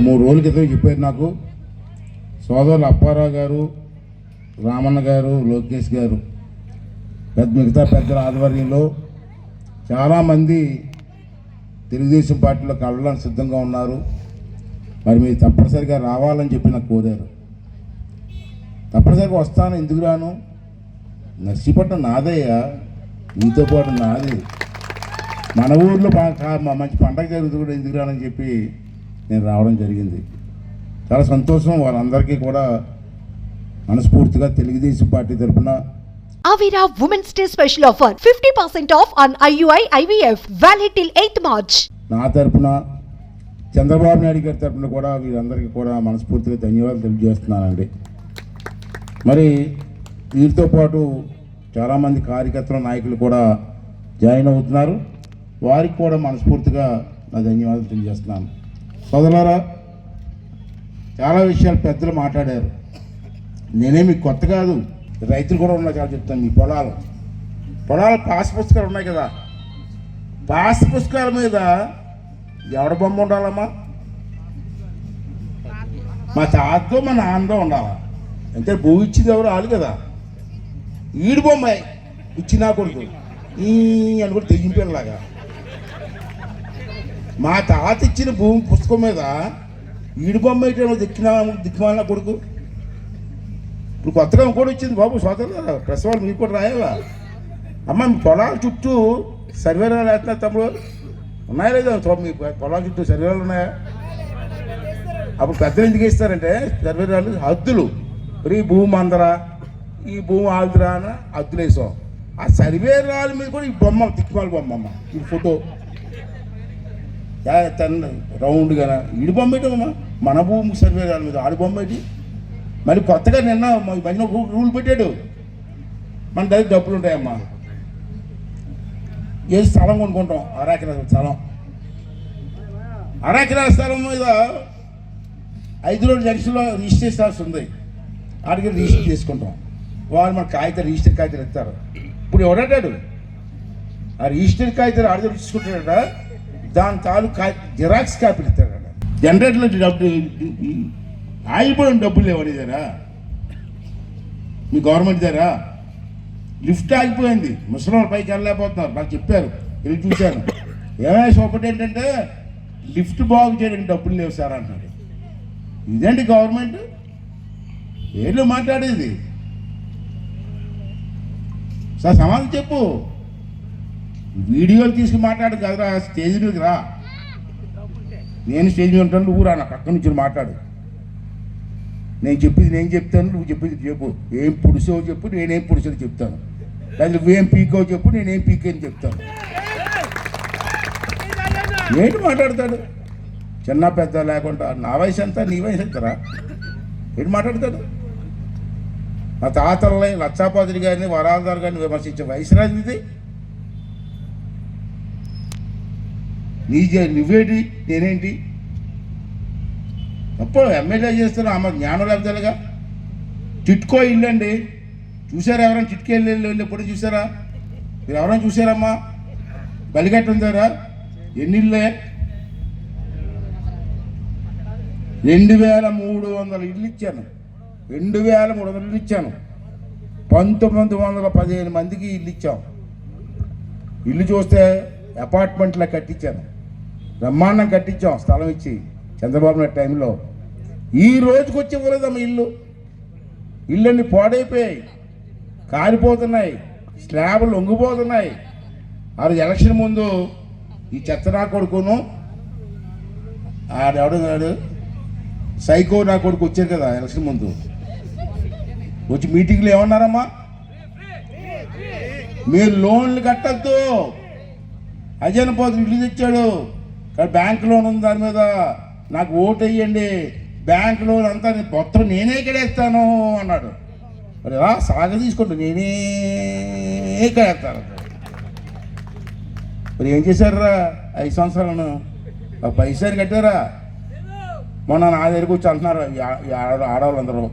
3 రోజుల క్రితం చెప్పారు నాకు సోదరులు అప్పారావు గారు, రామన్న గారు, లోకేష్ గారు, మిగతా పెద్దల ఆధ్వర్యంలో చాలామంది తెలుగుదేశం పార్టీలో కలవడానికి సిద్ధంగా ఉన్నారు. మరి మీరు తప్పనిసరిగా రావాలని చెప్పి నాకు కోరారు. తప్పనిసరిగా వస్తాను. ఎందుకు రాను? నర్సీపట్నం నాదయ్యా, మీతో పాటు నాది. మన ఊర్లో మంచి పండగ జరుగుతుంది కూడా, ఎందుకు రానని చెప్పి నేను రావడం జరిగింది. చాలా సంతోషం. వాళ్ళందరికీ కూడా మనస్ఫూర్తిగా తెలుగుదేశం పార్టీ తరఫున Avira Women's Day special offer 50% off on IUI IVF valid till 8th March. నా తరఫున చంద్రబాబు నాయుడు గారి తరఫున కూడా వీరందరికీ కూడా మనస్ఫూర్తిగా ధన్యవాదాలు తెలియజేస్తున్నానండి. మరి వీరితో పాటు చాలామంది కార్యకర్తల నాయకులు కూడా జాయిన్ అవుతున్నారు. వారికి కూడా మనస్ఫూర్తిగా నా ధన్యవాదాలు తెలియజేస్తున్నాను. సోదరులారా, చాలా విషయాలు పెద్దలు మాట్లాడారు. నేనేమి కొత్త కాదు. రైతులు కూడా ఉన్నాయి. చాలా చెప్తాను. మీ పొలాలు పాస్ పుస్తకాలు ఉన్నాయి కదా, పాస్ పుస్తకాల మీద ఎవడ బొమ్మ ఉండాలమ్మా? మా తాతతో మా నాన్నతో ఉండాలా. అంటే భూ ఇచ్చింది ఎవరు? వాళ్ళు కదా. ఈడు బొమ్మాయి ఇచ్చినా కొడుకు ఈ అని కూడా తెగింపేలాగా. మా తాత ఇచ్చిన భూమి పుస్తకం మీద ఈడు బొమ్మ అయితే దిక్కుమాలిన కొడుకు. ఇప్పుడు కొత్తగా ఇంకోటి వచ్చింది బాబు, సోదరులు ప్రెస్ వాళ్ళు మీకు కూడా రాయాలా? అమ్మ మీ పొలాల చుట్టూ సర్వేరాలు వేస్తున్నారు తమ్ముడు, ఉన్నాయా లేదా? మీ పొలాల చుట్టూ సర్వేరాలు ఉన్నాయా? అప్పుడు పెద్దలు ఎందుకు ఇస్తారంటే సర్వేరాలు హద్దులు. ఈ భూమి అందరా, ఈ భూమి ఆల్దురా అని హద్దులు వేసాం. ఆ సర్వేరాల మీద కూడా ఈ బొమ్మ దిక్కుమాల బొమ్మ అమ్మ, ఈ ఫోటో రౌండ్గా ఈడు బొమ్మ ఏంటమ్మా? మన భూమి సర్వేరాల మీద ఆడి బొమ్మ ఏంటి? మళ్ళీ కొత్తగా నిన్న ఇవన్నీ రూల్ పెట్టాడు. మన దగ్గర డబ్బులు ఉంటాయమ్మా. ఏ స్థలం కొనుక్కుంటాం, అరెకరాల స్థలం. అరెకరాల స్థలం మీద 5 రోజుల జంక్షన్లో రిజిస్ట్రేషన్ ఆఫీస్ ఉంది. ఆడికి రిజిస్టర్ చేసుకుంటాం. వాళ్ళు మన కాగితాలు, రిజిస్టర్ కాగితాలు ఇస్తారు. ఇప్పుడు ఎవడంటాడు ఆ రిజిస్టర్ కాగితాలు ఆడితో తీసుకుంటాడట, దాని తాలూకు జిరాక్స్ కాపీలు ఇస్తాడట. జనరేటర్లో డబ్బులు ఆగిపోయిన డబ్బులు లేవనేదారా మీ గవర్నమెంట్ దగ్గర? లిఫ్ట్ ఆగిపోయింది, ముసలి పైకి వెళ్ళలేకపోతున్నారు. నాకు చెప్పారు, వెళ్ళి చూశాను. ఏమైనా సూపర్ ఏంటంటే లిఫ్ట్ బాగు చేయడానికి డబ్బులు లేవు సార్ అంటున్నాడు. ఇదేంటి గవర్నమెంట్? ఏళ్ళు మాట్లాడేది సార్? సమాధానం చెప్పు. వీడియోలు తీసుకుని మాట్లాడు కదరా, స్టేజ్ మీదకి రా. నేను స్టేజ్ మీద ఉంటాను, నువ్వు రా నా పక్క నుంచి మాట్లాడు. నేను చెప్పింది నేను చెప్తాను, నువ్వు చెప్పింది చెప్పు. ఏం పురుషో చెప్పు, నేనేం పురుషుని చెప్తాను. లేదా నువ్వేం పీకో చెప్పు, నేనేం పీకేని చెప్తాను. ఏంటి మాట్లాడతాడు? చిన్న పెద్ద లేకుండా నా వయసు ఎంత, నీ వయసు ఎంతరా? ఏంటి మాట్లాడతాడు? మా తాతల్ని, లచ్చాపాదుడి గారిని, వరాలదారు గారిని విమర్శించే వయసు రాదు ఇది. నువ్వేంటి, నేనేంటి? అప్పుడు ఎమ్మెల్యే చేస్తున్నా ఆమె జ్ఞానం లేకపోతేగా. చిట్కో ఇల్లు అండి, చూసారా? ఎవరైనా చిట్కో ఇల్లు ఎప్పుడు చూసారా? మీరు ఎవరైనా చూసారమ్మా? బలిగట్టు ఉందారా? ఎన్ని ఇళ్ళే? 2300 ఇల్లు ఇచ్చాను. 2300 ఇల్లు ఇచ్చాను. 1915 మందికి ఇల్లు ఇచ్చాం. ఇల్లు చూస్తే అపార్ట్మెంట్లో కట్టించాను, బ్రహ్మాండం కట్టించాం స్థలం ఇచ్చి చంద్రబాబు నాయుడు టైంలో. ఈ రోజుకి వచ్చి ఇవ్వలేదమ్మా ఇల్లు. ఇళ్ళన్నీ పాడైపోయాయి, కారిపోతున్నాయి, స్లాబ్లు లొంగిపోతున్నాయి. ఆ రోజు ఎలక్షన్ ముందు ఈ చెత్త నా కొడుకును ఆడెవడు సైకో నా కొడుకు వచ్చారు కదా ఎలక్షన్ ముందు, వచ్చి మీటింగ్లు ఏమన్నారమ్మా? మీరు లోన్లు కట్టద్దు, అజయన పోతులు ఇల్లు తెచ్చాడు కానీ బ్యాంక్ లోన్ ఉంది, దాని మీద నాకు ఓటు వేయండి, బ్యాంక్ లోన్ అంతా మొత్తం నేనే కడేస్తాను అన్నాడు. మరి సాగ తీసుకుంటా నేనే కడేస్తాను. మరి ఏం చేశారా 5 సంవత్సరాలను? పైసలు కట్టారా? మొన్న నా దగ్గరికి వచ్చి అంటున్నారు ఆడవాళ్ళందరూ,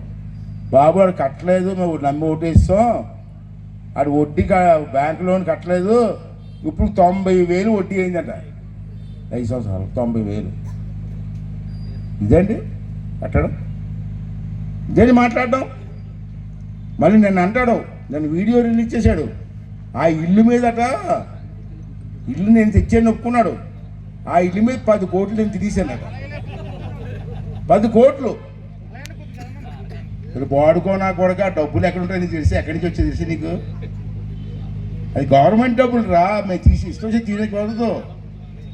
బాబు ఆడు కట్టలేదు, మేము నమ్మి ఓటేస్తాం, ఆడు వడ్డీ బ్యాంక్ లోన్ కట్టలేదు, ఇప్పుడు 90,000 వడ్డీ అయిందంట. 5 సంవత్సరాలు 90,000. ఇదండి కట్టడం, ఇదేంటి మాట్లాడడం. మళ్ళీ నన్ను అంటాడు, నన్ను వీడియో రిలీజ్ చేశాడు. ఆ ఇల్లు మీదట, ఇల్లు నేను తెచ్చాను ఒప్పుకున్నాడు. ఆ ఇల్లు మీద 10 కోట్లు నేను తినేసానట. 10 కోట్లు. ఇప్పుడు వాడుకోనా కొడక డబ్బులు ఎక్కడ ఉంటాయని తెలిసి ఎక్కడి నుంచి వచ్చేది తెలిసి నీకు? అది గవర్నమెంట్ డబ్బులు రా, మేము తీసి ఇష్టం వచ్చి తీయకూడదు.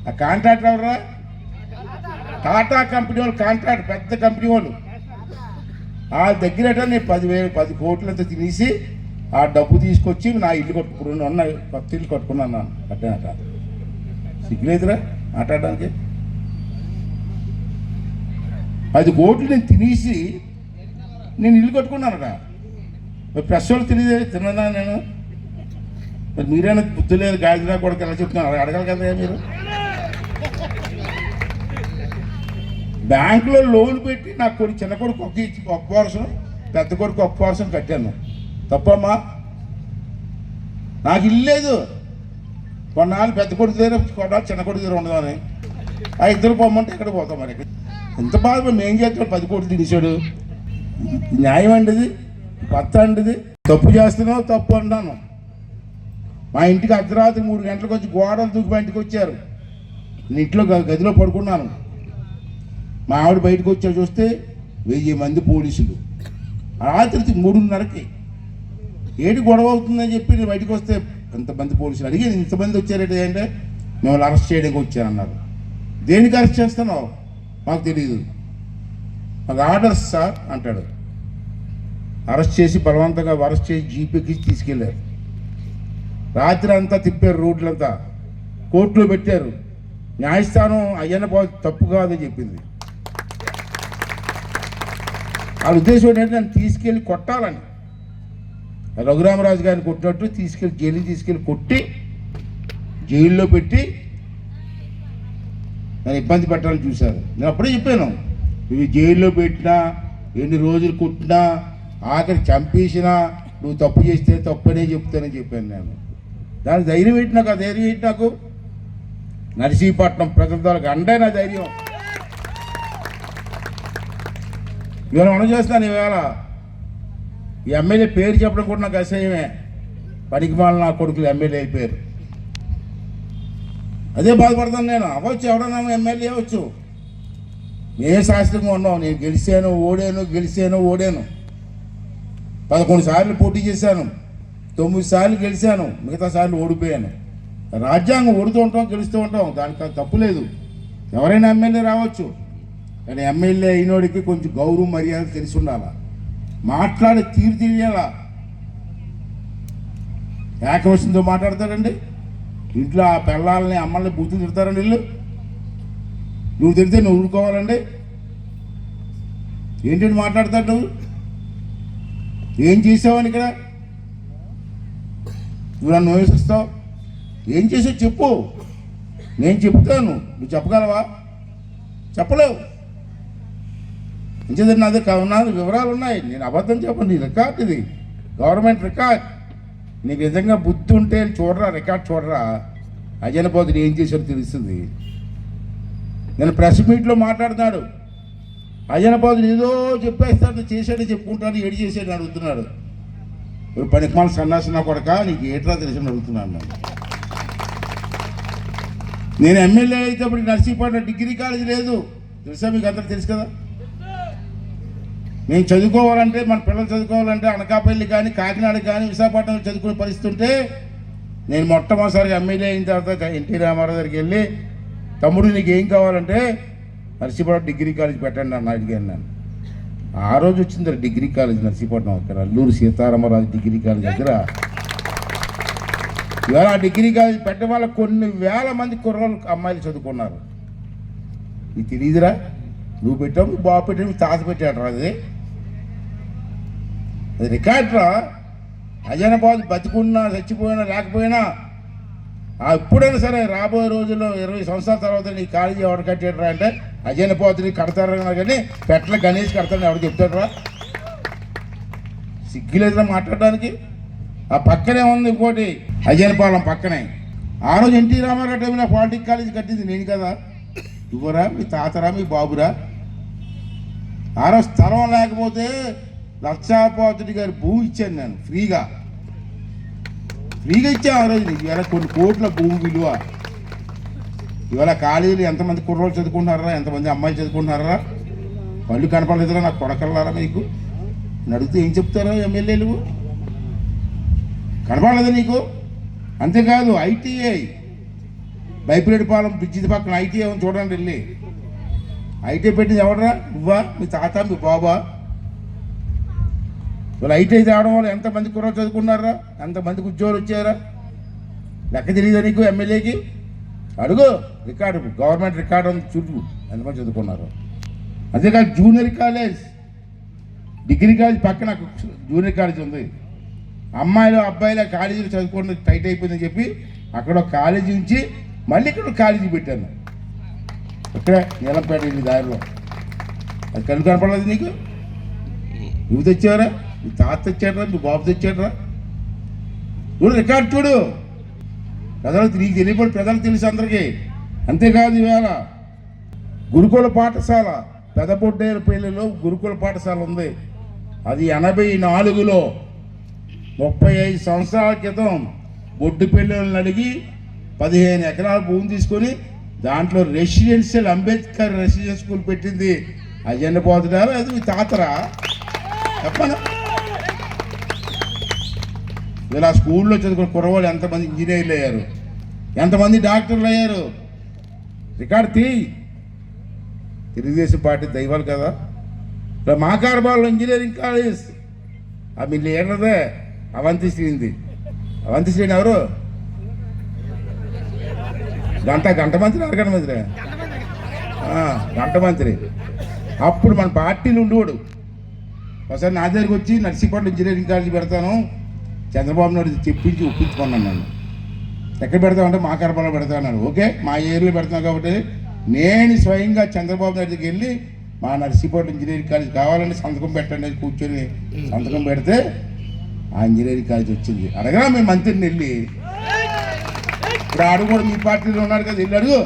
ఆ కాంట్రాక్ట్ ఎవరురా? టాటా కంపెనీ వాళ్ళు, కాంట్రాక్ట్ పెద్ద కంపెనీ వాళ్ళు. వాళ్ళ దగ్గర నేను 10 కోట్లంతా తినేసి ఆ డబ్బు తీసుకొచ్చి నా ఇల్లు కట్టుకున్నాను, ఉన్న కొత్త ఇల్లు కట్టుకున్నాను కట్టానట. సిగ్గులేదురా మాట్లాడడానికి? 10 కోట్లు నేను తినేసి నేను ఇల్లు కట్టుకున్నానట. మరి ప్రెస్ వాళ్ళు తిన్నదా నేను? మరి మీరైనా బుద్ధి లేదు, గాయత్రి కూడా ఎలా చెప్తున్నారు అడగాలి కదా మీరు. బ్యాంకులో లోన్ పెట్టి నాకు కొడుకు, చిన్న కొడుకు ఒక పోర్షన్, పెద్ద కొడుకు ఒక పోర్షన్ కట్టాను. తప్పమ్మా? నాకు ఇల్లు లేదు. కొన్నాళ్ళు పెద్ద కొడుకు దగ్గర, కొన్నాళ్ళు చిన్న కొడుకు దగ్గర ఉండదని. ఆ ఇద్దరు పోమంటే ఎక్కడ పోతాం? మరి ఎంత బాధ. మేము చేస్తాడు 10 కోట్లు తినేసాడు. న్యాయం అండి ఇది? కొత్త అండి ఇది? తప్పు చేస్తున్నావు, తప్పు అన్నాను. మా ఇంటికి అర్ధరాత్రి 3 గంటలకు వచ్చి గోడలు దూకి బయటకు వచ్చారు. నేను ఇంట్లో గదిలో పడుకున్నాను. మా ఆవిడ బయటకు వచ్చా చూస్తే 1000 మంది పోలీసులు. రాత్రి 3:30కి ఏడు గొడవ అవుతుందని చెప్పి నేను బయటకు వస్తే ఎంతమంది పోలీసులు అడిగి, ఇంతమంది వచ్చారంటే అంటే మిమ్మల్ని అరెస్ట్ చేయడానికి వచ్చారన్నారు. దేనికి అరెస్ట్ చేస్తున్నావు? మాకు తెలియదు, మాకు ఆర్డర్స్ సార్ అంటాడు. అరెస్ట్ చేసి బలవంతంగా అరెస్ట్ చేసి జీపీకి తీసుకెళ్ళారు. రాత్రి అంతా తిప్పారు, రోడ్లంతా కోర్టులో పెట్టారు. న్యాయస్థానం అయ్యన్న తప్పు కాదని చెప్పింది. వాళ్ళ ఉద్దేశం ఏంటంటే నన్ను తీసుకెళ్ళి కొట్టాలని. రఘురామరాజు గారిని కొట్టినట్టు తీసుకెళ్ళి జైలుకి తీసుకెళ్ళి కొట్టి జైల్లో పెట్టి నన్ను ఇబ్బంది పెట్టాలని చూశారు. నేను అప్పుడే చెప్పాను, ఇవి జైల్లో పెట్టినా, ఎన్ని రోజులు కొట్టినా, ఆఖరి చంపేసినా నువ్వు తప్పు చేస్తే తప్పనే చెప్తానని చెప్పాను నేను. దానికి ధైర్యం ఏంటి నాకు? ఆ ధైర్యం ఏంటి నాకు? నర్సీపట్నం ప్రజలకు అండే నా ధైర్యం. ఇవాళ మనం చేస్తాను. ఇవాళ ఈ ఎమ్మెల్యే పేరు చెప్పడం కూడా నాకు అసహ్యమే. పనికిమాల నా కొడుకులు ఎమ్మెల్యే అయిపోయారు. అదే బాధపడతాను నేను. అవ్వచ్చు, ఎవడన్నా ఎమ్మెల్యే అవ్వచ్చు. నేను శాస్త్రంగా ఉన్నావు. నేను గెలిచాను ఓడాను. 11 సార్లు పోటీ చేశాను, 9 సార్లు గెలిచాను, మిగతా సార్లు ఓడిపోయాను. రాజ్యాంగం ఓడుతూ ఉంటాం, గెలుస్తూ ఉంటాం, దానికి తప్పు లేదు. ఎవరైనా ఎమ్మెల్యే రావచ్చు. కానీ ఎమ్మెల్యే అయినోడికి కొంచెం గౌరవం మర్యాద తెలిసి ఉండాలా, మాట్లాడే తీరు తెలియాలా. ఏకవచనంతో మాట్లాడతాడండి. ఇంట్లో ఆ పిల్లల్ని అమ్మల్ని బూతులు తిడతారండి వీళ్ళు. నువ్వు తిడితే నువ్వు ఊరుకోవాలండి. ఏంటంటే మాట్లాడతాడు? నువ్వు ఏం చేసావని ఇక్కడ నువ్వు నన్ను విమర్శిస్తావు? ఏం చేసావు చెప్పు, నేను చెప్తాను. నువ్వు చెప్పగలవా? చెప్పలేవు. ఇంకేదంటే నాది నాది వివరాలు ఉన్నాయి. నేను అబద్ధం చెప్పండి. రికార్డ్ ఇది, గవర్నమెంట్ రికార్డ్. నీకు నిజంగా బుద్ధి ఉంటే చూడరా, రికార్డ్ చూడరా. అజనపోతుడు ఏం చేశాడో తెలుస్తుంది. నేను ప్రెస్ మీట్లో మాట్లాడుతున్నాడు. అజనపోతుడు ఏదో చెప్పేస్తాడు, చేశాడు, చెప్పుకుంటాడు, ఏడు చేసాడు అడుగుతున్నాడు. పనికిమాల సన్నాసిన కొడక నీకు ఏట్రా తెలిసి అడుగుతున్నాను. నేను ఎమ్మెల్యే అయితే అప్పుడు నర్సీపట్నం డిగ్రీ కాలేజీ లేదు తెలుసా? మీకు అందరికి తెలుసు కదా. మేము చదువుకోవాలంటే, మన పిల్లలు చదువుకోవాలంటే అనకాపల్లి కానీ కాకినాడ కానీ విశాఖపట్నం చదువుకునే పరిస్థితి ఉంటే, నేను మొట్టమొదటిసారిగా ఎమ్మెల్యే అయిన తర్వాత ఎన్టీ రామారావు దగ్గరికి వెళ్ళి, తమ్ముడు నీకు ఏం కావాలంటే నర్సీపట్నం డిగ్రీ కాలేజ్ పెట్టండి అన్న అడిగాను నేను. ఆ రోజు వచ్చింది డిగ్రీ కాలేజ్ నర్సీపట్నం దగ్గర, అల్లూరు సీతారామరాజు డిగ్రీ కాలేజ్ దగ్గర. ఇవాళ ఆ డిగ్రీ కాలేజ్ పెట్టడం వల్ల కొన్ని వేల మంది కుర్రలు అమ్మాయిలు చదువుకున్నారు. నీకు తెలియదురా? నువ్వు పెట్టావు, మీ బాబు పెట్టావు, మీ తాత పెట్టాడు. అది రికార్డురా. అజనబాద్ బతికున్నా చచ్చిపోయినా లేకపోయినా ఎప్పుడైనా సరే రాబోయే రోజుల్లో 20 సంవత్సరాల తర్వాత నీ కాలేజీ ఎవరు కట్టాడరా అంటే అజనబాద్ని కడతారన్నా కానీ పెట్టల గణేష్ కడతారని ఎవరు చెప్తాడరా? సిగ్గులేదురా మాట్లాడడానికి. ఆ పక్కనే ఉంది ఇంకోటి అజనపాలెం పక్కనే. ఆ రోజు ఎన్టీ రామారావు టైంలో పాలిటిక్ కాలేజీ కట్టింది నేను కదా. నువ్వరా, మీ తాతరా, మీ బాబురా? ఆ రోజు స్థలం లేకపోతే లక్షాపాతుడి గారి భూమి ఇచ్చాను నేను ఫ్రీగా ఇచ్చాను ఆ రోజు. ఇవాళ కొన్ని కోట్ల భూమి విలువ. ఇవాళ కాలేజీలు ఎంతమంది కుర్రోళ్ళు చదువుకుంటున్నారా, ఎంతమంది అమ్మాయిలు చదువుకుంటున్నారా? పళ్ళు కనపడలేదురా నాకు కొడకల్లారా మీకు అడిగితే ఏం చెప్తారా ఎమ్మెల్యేలు? కనపడలేదు నీకు? అంతేకాదు ఐటీఐ బైపిరెడ్డిపాలెం బ్రిడ్జి పక్కన ఐటీఐ ఉంది చూడండి వెళ్ళి. ఐటీఐ పెట్టింది ఎవడరా? నువ్వా, మీ తాత, మీ బాబా? వాళ్ళు ఐటీఐ తేవడం వల్ల ఎంతమంది కుర్రోళ్ళు చదువుకున్నారా, ఎంతమందికి ఉద్యోగాలు వచ్చారా? లెక్క తెలియదా నీకు? ఎమ్మెల్యేకి అడుగు, రికార్డు గవర్నమెంట్ రికార్డు ఉంది చూడు ఎంతమంది చదువుకున్నారు. అంతేకాదు జూనియర్ కాలేజ్, డిగ్రీ కాలేజ్ పక్కన జూనియర్ కాలేజ్ ఉంది. అమ్మాయిలు అబ్బాయిలు కాలేజీలు చదువుకోవడం టైట్ అయిపోయిందని చెప్పి అక్కడ కాలేజీ నుంచి మళ్ళీ ఇక్కడ కాలేజీ పెట్టాను. ఇక్కడ నీలంపేట ఈ దారిలో. అది కళ్ళు కనపడలేదు నీకు? నువ్వు తెచ్చావరా, మీ తాత తెచ్చాడరా, మీ బాబు తెచ్చాడరా? చూడు రికార్డు చూడు. ప్రజలకు నీకు తెలియబడి ప్రజలకు తెలుసు అందరికీ. అంతేకాదు ఈవేళ గురుకుల పాఠశాల పెదబొడ్డేరుపల్లిలో గురుకుల పాఠశాల ఉంది. అది 84లో 35 సంవత్సరాల క్రితం బొడ్డు పిల్లలను అడిగి 15 ఎకరాల భూమి తీసుకొని దాంట్లో రెసిడెన్షియల్ అంబేద్కర్ రెసిడెన్షియల్ స్కూల్ పెట్టింది. అజెండా పోతున్నారు. అది మీ తాతరా చెప్పనా? ఇలా స్కూల్లో చదువుకున్న కుర్రవాళ్ళు ఎంతమంది ఇంజనీర్లు అయ్యారు, ఎంతమంది డాక్టర్లు అయ్యారు? రికార్డు తీ. తెలుగుదేశం పార్టీ దైవాలు కదా. ఇలా మాకారబాల్లో ఇంజనీరింగ్ కాలేజ్ మీ లీడర్దే అవంతి శ్రీనిది. అవంతి శ్రీని ఎవరు? గంట మంత్రి అరగంట మంత్రి గంట మంత్రి. అప్పుడు మన పార్టీలు ఉండేవాడు. ఒకసారి నా దగ్గరికి వచ్చి నర్సీపట్నం ఇంజనీరింగ్ కాలేజీ పెడతాను చంద్రబాబు నాయుడు చెప్పించి ఒప్పించుకున్నాను. నన్ను ఎక్కడ పెడతామంటే మా కరపలో పెడతా అన్నాడు. ఓకే, మా ఏరియాలో పెడతాను కాబట్టి నేను స్వయంగా చంద్రబాబు నాయుడు దగ్గరికి వెళ్ళి మా నర్సీపట్నం ఇంజనీరింగ్ కాలేజ్ కావాలని సంతకం పెట్టండి అని కూర్చొని సంతకం పెడితే ఆ ఇంజనీరింగ్ కాలేజ్ వచ్చింది. అడగరా మేము మంత్రిని వెళ్ళి. ఇప్పుడు ఆడు కూడా మీ పార్టీలో ఉన్నాడు కదా, వెళ్ళి అడుగు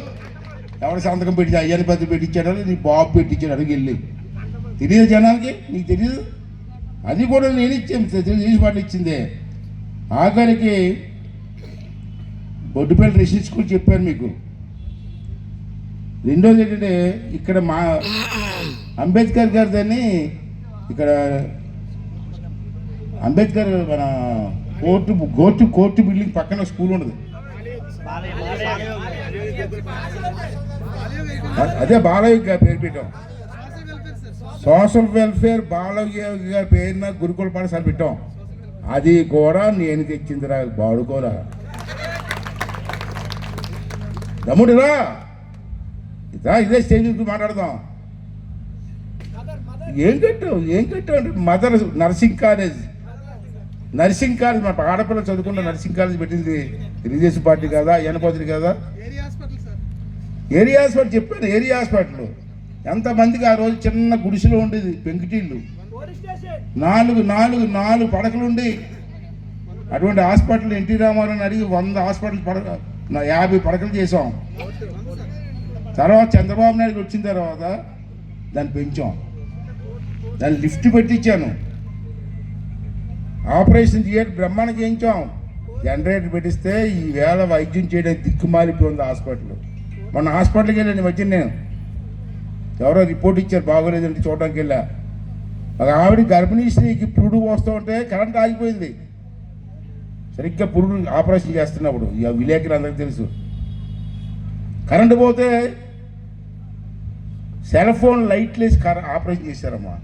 ఎవరు సంతకం పెట్టి అయ్యని పత్రి పెట్టించాడో నీ బాబు పెట్టించాడు, అడుగు వెళ్ళి. తెలియదు జనానికి, నీకు తెలియదు. అది కూడా నేను ఇచ్చాను, తెలుగుదేశం పార్టీ ఇచ్చిందే. ఆఖరికి బొడ్డుపల్లి రెసిడెన్షియల్ స్కూల్ చెప్పాను మీకు. రెండోది ఏంటంటే ఇక్కడ మా అంబేద్కర్ గారి దాన్ని ఇక్కడ అంబేద్కర్ మన కోర్టు బిల్డింగ్ పక్కన స్కూల్ ఉండదు. అదే బాలయ్య గారి పేరు పెట్టాం. సోషల్ వెల్ఫేర్ బాలయ్య గారి పేరున గురుకుల పాఠశాల పెట్టాం. అది కూడా నేను తెచ్చిందిరా బాడుకోరా. దమ్ముడురా ఇదే స్టేజ్ మాట్లాడదాం. ఏం కట్టావు అంటే మదర్ నర్సింగ్ కాలేజ్ మా ఆడపిల్లలు చదువుకున్న నర్సింగ్ కాలేజ్ పెట్టింది తెలుగుదేశం పార్టీ కదా, ఎనపతిరి కదా. ఏరియా హాస్పిటల్ చెప్పాను. ఏరియా హాస్పిటల్ ఎంతమందికి ఆ రోజు చిన్న గుడిసెలో ఉండేది, పెంకుటిల్లు, 4 పడకలు ఉండి. అటువంటి హాస్పిటల్ ఎన్టీ రామారావుని అడిగి 100 హాస్పిటల్ 50 పడకలు చేసాం. తర్వాత చంద్రబాబు నాయుడు వచ్చిన తర్వాత దాన్ని పెంచాం, దాన్ని లిఫ్ట్ పెట్టించాను, ఆపరేషన్ థియేటర్ బ్రహ్మాండం చేయించాం, జనరేటర్ పెట్టిస్తే ఈవేళ వైద్యం చేయడానికి దిక్కుమాలిపోయింది హాస్పిటల్. మొన్న హాస్పిటల్కి వెళ్ళాను ఈ మధ్య నేను. ఎవరో రిపోర్ట్ ఇచ్చారు బాగోలేదంటే చూడడానికి వెళ్ళా. ఒక ఆవిడ గర్భిణీ స్త్రీకి పురుడు పోస్తూ ఉంటే కరెంట్ ఆగిపోయింది. సరిగ్గా పురుడు ఆపరేషన్ చేస్తున్నప్పుడు ఇక విలేకరులు అందరికీ తెలుసు. కరెంటు పోతే సెల్ ఫోన్ లైట్లు వేసి ఆపరేషన్ చేశారమ్మా.